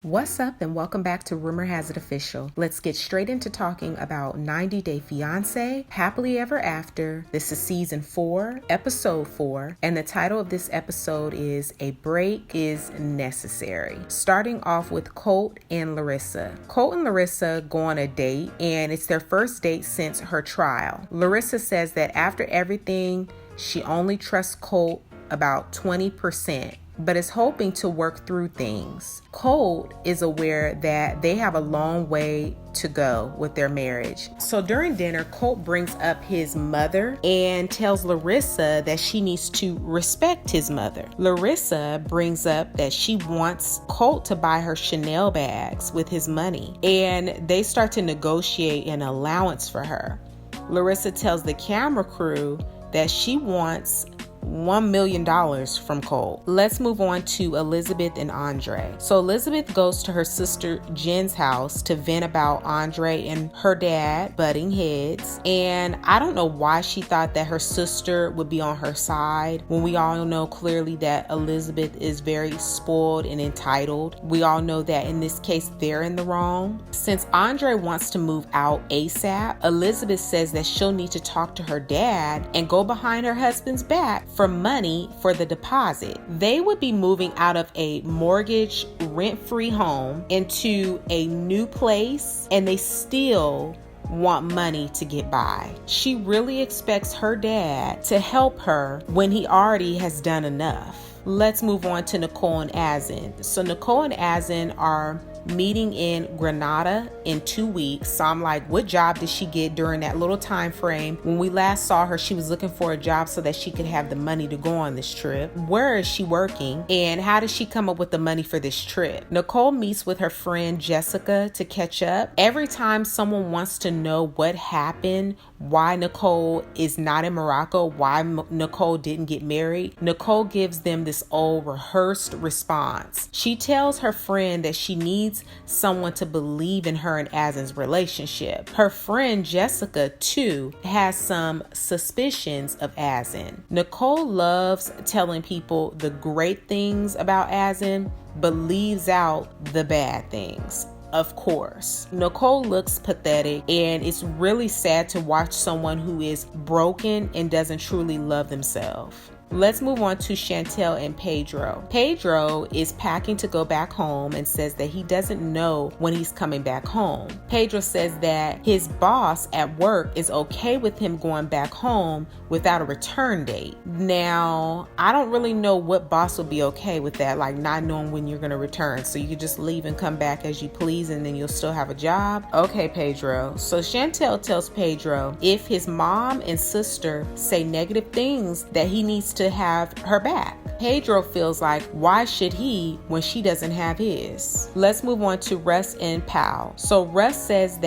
What's up and welcome back to Rumor Has It Official. Let's get straight into talking about 90 Day Fiance, Happily Ever After. This is season 4, episode 4, and the title of this episode is A Break is Necessary. Starting off with Colt and Larissa. Colt and Larissa go on a date and it's their first date since her trial. Larissa says that after everything, she only trusts Colt about 20%. but is hoping to work through things. Colt is aware that they have a long way to go with their marriage. So during dinner, Colt brings up his mother and tells Larissa that she needs to respect his mother. Larissa brings up that she wants Colt to buy her Chanel bags with his money, and they start to negotiate an allowance for her. Larissa tells the camera crew that she wants $1 million from Colt. Let's move on to Elizabeth and Andrei. So Elizabeth goes to her sister Jen's house to vent about Andrei and her dad butting heads. And I don't know why she thought that her sister would be on her side when we all know clearly that Elizabeth is very spoiled and entitled. We all know that in this case they're in the wrong. Since Andrei wants to move out ASAP, Elizabeth says that she'll need to talk to her dad and go behind her husband's back for money for the deposit. They would be moving out of a mortgage rent-free home into a new place, and they still want money to get by. She really expects her dad to help her when he already has done enough. Let's move on to Nicole and Azan. So Nicole and Azan are meeting in Granada in 2 weeks. So I'm like, what job did she get during that little time frame? When we last saw her, she was looking for a job so that she could have the money to go on this trip. Where is she working? And how does she come up with the money for this trip? Nicole meets with her friend Jessica to catch up. Every time someone wants to know what happened, why Nicole is not in Morocco, why Nicole didn't get married, Nicole gives them this old rehearsed response. She tells her friend that she needs someone to believe in her and Azan's relationship. Her friend Jessica, too, has some suspicions of Azan. Nicole loves telling people the great things about Azan, but leaves out the bad things. Of course, Nicole looks pathetic, and it's really sad to watch someone who is broken and doesn't truly love themselves. Let's move on to Chantel and Pedro. Pedro is packing to go back home and says that he doesn't know when he's coming back home. Pedro says that his boss at work is okay with him going back home without a return date. Now, I don't really know what boss will be okay with that, like not knowing when you're going to return. So you could just leave and come back as you please and then you'll still have a job. Okay, Pedro. So Chantel tells Pedro if his mom and sister say negative things that he needs to have her back. Pedro feels like, why should he when she doesn't have his? Let's move on to Russ and Paola. So Russ says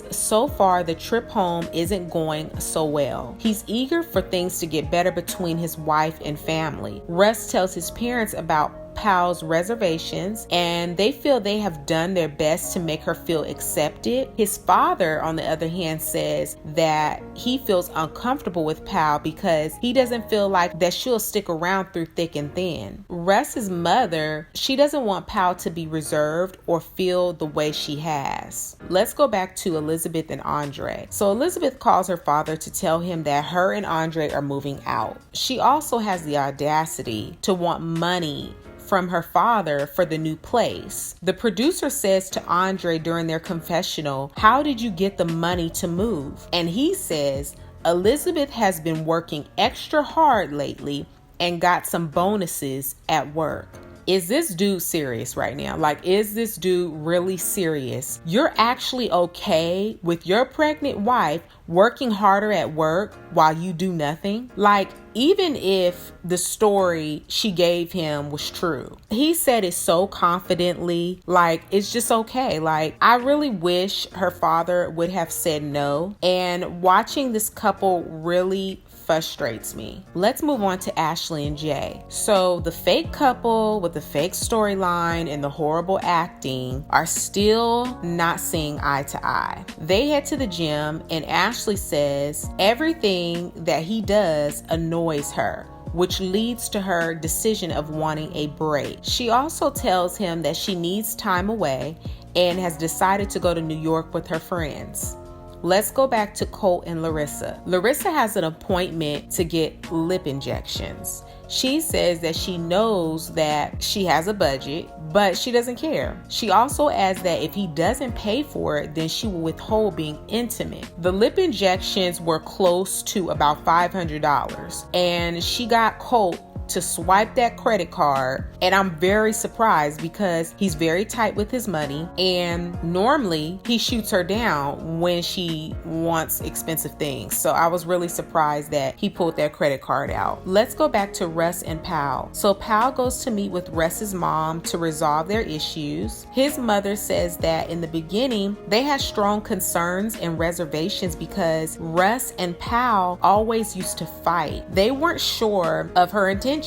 so far the trip home isn't going so well. He's eager for things to get better between his wife and family. Russ tells his parents about Pao's reservations, and they feel they have done their best to make her feel accepted. His father, on the other hand, says that he feels uncomfortable with Paola because he doesn't feel like that she'll stick around through thick and thin. Russ's mother, she doesn't want Paola to be reserved or feel the way she has. Let's go back to Elizabeth and Andrei. So Elizabeth calls her father to tell him that her and Andrei are moving out. She also has the audacity to want money from her father for the new place. The producer says to Andrei during their confessional, how did you get the money to move? And he says, Elizabeth has been working extra hard lately and got some bonuses at work. Is this dude serious right now? Like, is this dude really serious? You're actually okay with your pregnant wife working harder at work while you do nothing? Like, even if the story she gave him was true, he said it so confidently, like it's just okay. Like, I really wish her father would have said no. And watching this couple really frustrates me. Let's move on to Ashley and Jay. So the fake couple with the fake storyline and the horrible acting are still not seeing eye to eye. They head to the gym and Ashley says everything that he does annoys her, which leads to her decision of wanting a break. She also tells him that she needs time away and has decided to go to New York with her friends. Let's go back to Colt and Larissa. Larissa has an appointment to get lip injections. She says that she knows that she has a budget, but she doesn't care. She also adds that if he doesn't pay for it, then she will withhold being intimate. The lip injections were close to about $500, and she got Colt to swipe that credit card, and I'm very surprised because he's very tight with his money, and normally he shoots her down when she wants expensive things. So I was really surprised that he pulled that credit card out. Let's go back to Russ and Paola. So Paola goes to meet with Russ's mom to resolve their issues. His mother says that in the beginning they had strong concerns and reservations because Russ and Paola always used to fight. They weren't sure of her intentions.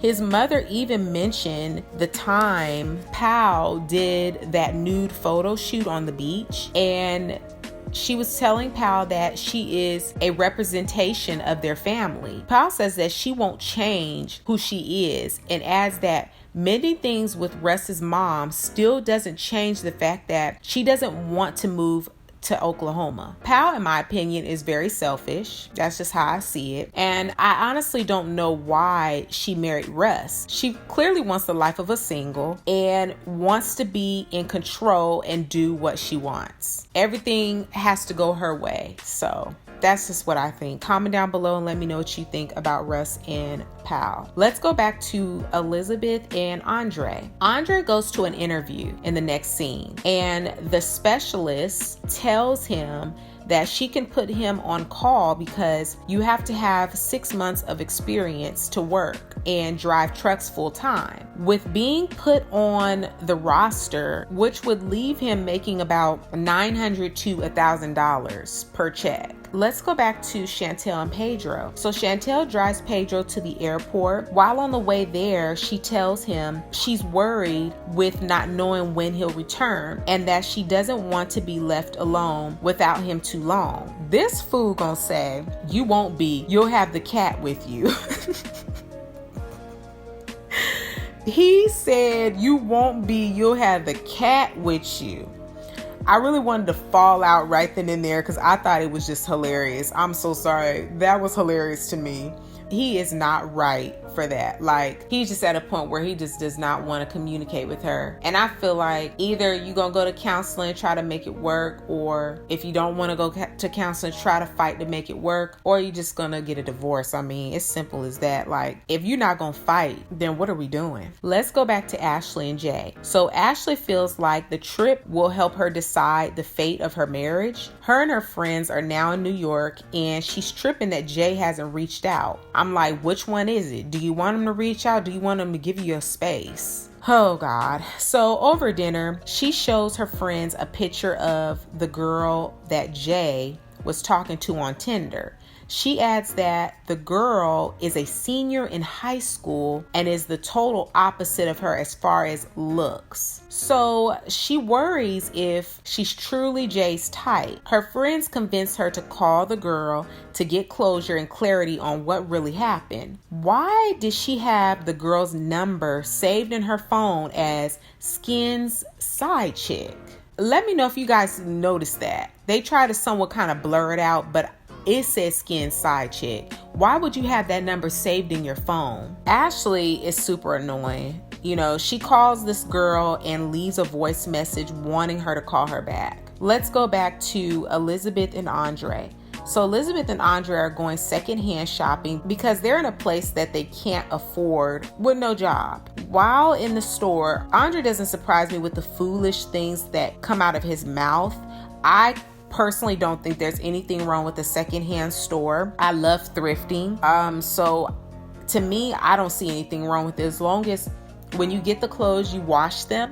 His mother even mentioned the time Paola did that nude photo shoot on the beach, and she was telling Paola that she is a representation of their family. Paola says that she won't change who she is and adds that mending things with Russ's mom still doesn't change the fact that she doesn't want to move to Oklahoma. Paola, in my opinion, is very selfish. That's just how I see it. And I honestly don't know why she married Russ. She clearly wants the life of a single and wants to be in control and do what she wants. Everything has to go her way. So that's just what I think. Comment down below and let me know what you think about Russ and Paola. Let's go back to Elizabeth and Andrei. Andrei goes to an interview in the next scene, and the specialist tells him that she can put him on call because you have to have 6 months of experience to work and drive trucks full time. With being put on the roster, which would leave him making about $900 to $1,000 per check. Let's go back to Chantel and Pedro. So Chantel drives Pedro to the airport. While on the way there, she tells him she's worried with not knowing when he'll return and that she doesn't want to be left alone without him too long. This fool gonna say, "You won't be, you'll have the cat with you." He said, "You won't be, you'll have the cat with you." I really wanted to fall out right then and there because I thought it was just hilarious. I'm so sorry. That was hilarious to me. He is not right for that. Like, he's just at a point where he just does not want to communicate with her. And I feel like either you're going to go to counseling and try to make it work, or if you don't want to go to counseling, try to fight to make it work, or you're just going to get a divorce. I mean, it's simple as that. Like, if you're not going to fight, then what are we doing? Let's go back to Ashley and Jay. So Ashley feels like the trip will help her decide the fate of her marriage. Her and her friends are now in New York, and she's tripping that Jay hasn't reached out. I'm like, which one is it? Do you want him to reach out? Do you want him to give you a space? Oh God. So over dinner, she shows her friends a picture of the girl that Jay was talking to on Tinder. She adds that the girl is a senior in high school and is the total opposite of her as far as looks. So she worries if she's truly Jay's type. Her friends convince her to call the girl to get closure and clarity on what really happened. Why did she have the girl's number saved in her phone as Skin's side chick? Let me know if you guys noticed that. They try to somewhat kind of blur it out, but it says Skin's side chick. Why would you have that number saved in your phone? Ashley is super annoying. You know, she calls this girl and leaves a voice message wanting her to call her back. Let's go back to Elizabeth and Andrei. So Elizabeth and Andrei are going secondhand shopping because they're in a place that they can't afford with no job. While in the store, Andrei doesn't surprise me with the foolish things that come out of his mouth. I personally don't think there's anything wrong with a secondhand store. I love thrifting. So to me, I don't see anything wrong with it as long as when you get the clothes, you wash them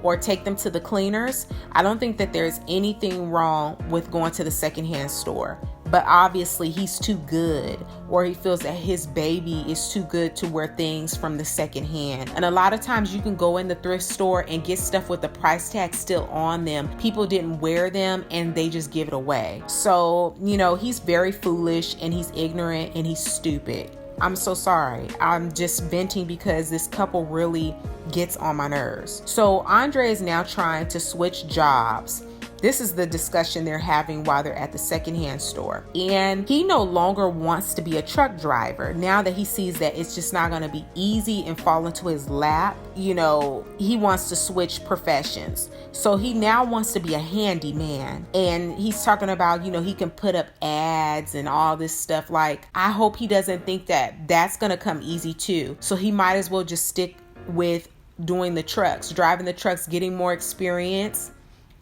or take them to the cleaners. I don't think that there's anything wrong with going to the secondhand store. But obviously he's too good, or he feels that his baby is too good to wear things from the secondhand. And a lot of times you can go in the thrift store and get stuff with the price tag still on them. People didn't wear them and they just give it away. So, you know, he's very foolish and he's ignorant and he's stupid. I'm so sorry. I'm just venting because this couple really gets on my nerves. So Andrei is now trying to switch jobs. This is the discussion they're having while they're at the secondhand store. And he no longer wants to be a truck driver. Now that he sees that it's just not going to be easy and fall into his lap, you know, he wants to switch professions. So he now wants to be a handyman. And he's talking about, you know, he can put up ads and all this stuff. Like, I hope he doesn't think that that's going to come easy too. So he might as well just stick with doing the trucks, driving the trucks, getting more experience.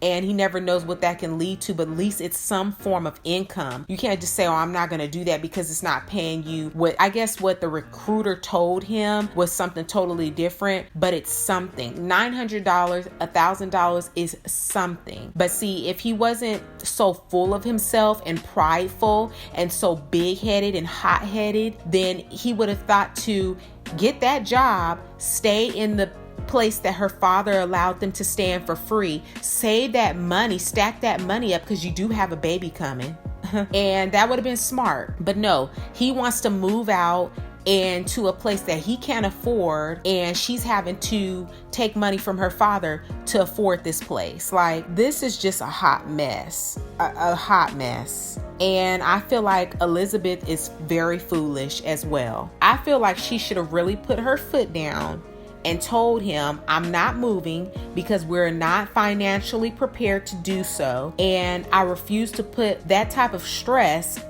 And he never knows what that can lead to, but at least it's some form of income. You can't just say, oh, I'm not going to do that because it's not paying you. What I guess what the recruiter told him was something totally different, but it's something. $900, $1,000 is something. But see, if he wasn't so full of himself and prideful and so big-headed and hot-headed, then he would have thought to get that job, stay in the place that her father allowed them to stay in for free, save that money, stack that money up because you do have a baby coming. And that would have been smart. But no, he wants to move out and to a place that he can't afford, and she's having to take money from her father to afford this place. Like, this is just a hot mess, a hot mess. And I feel like Elizabeth is very foolish as well. I feel like she should have really put her foot down and told him, I'm not moving because we're not financially prepared to do so. And I refuse to put that type of stress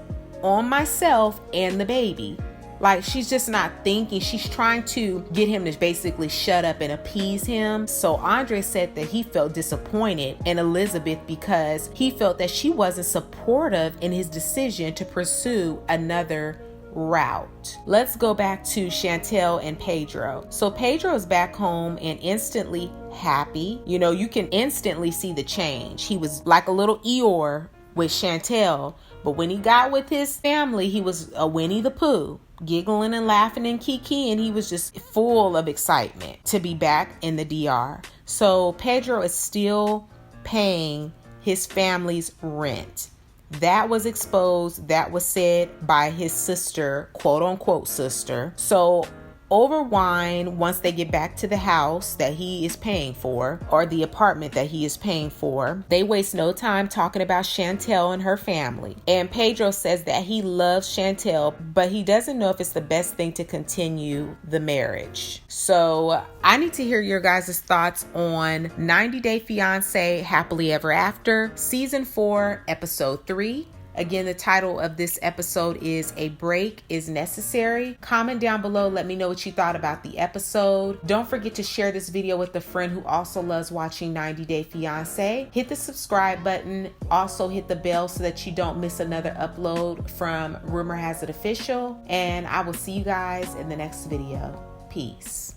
on myself and the baby. Like, she's just not thinking. She's trying to get him to basically shut up and appease him. So Andrei said that he felt disappointed in Elizabeth because he felt that she wasn't supportive in his decision to pursue another route. Let's go back to Chantel and Pedro. So Pedro is back home and instantly happy. You know, you can instantly see the change. He was like a little Eeyore with Chantel, but when he got with his family, he was a Winnie the Pooh, giggling and laughing and kikiing. He was just full of excitement to be back in the DR. So Pedro is still paying his family's rent. That was exposed. That was said by his sister, quote unquote sister. So over wine, once they get back to the house that he is paying for, or the apartment that he is paying for, they waste no time talking about Chantel and her family. And Pedro says that he loves Chantel, but he doesn't know if it's the best thing to continue the marriage. So I need to hear your guys' thoughts on 90 Day Fiance Happily Ever After, Season 4, Episode 3. Again, the title of this episode is A Break is Necessary. Comment down below. Let me know what you thought about the episode. Don't forget to share this video with a friend who also loves watching 90 Day Fiance. Hit the subscribe button. Also hit the bell so that you don't miss another upload from Rumor Has It Official. And I will see you guys in the next video. Peace.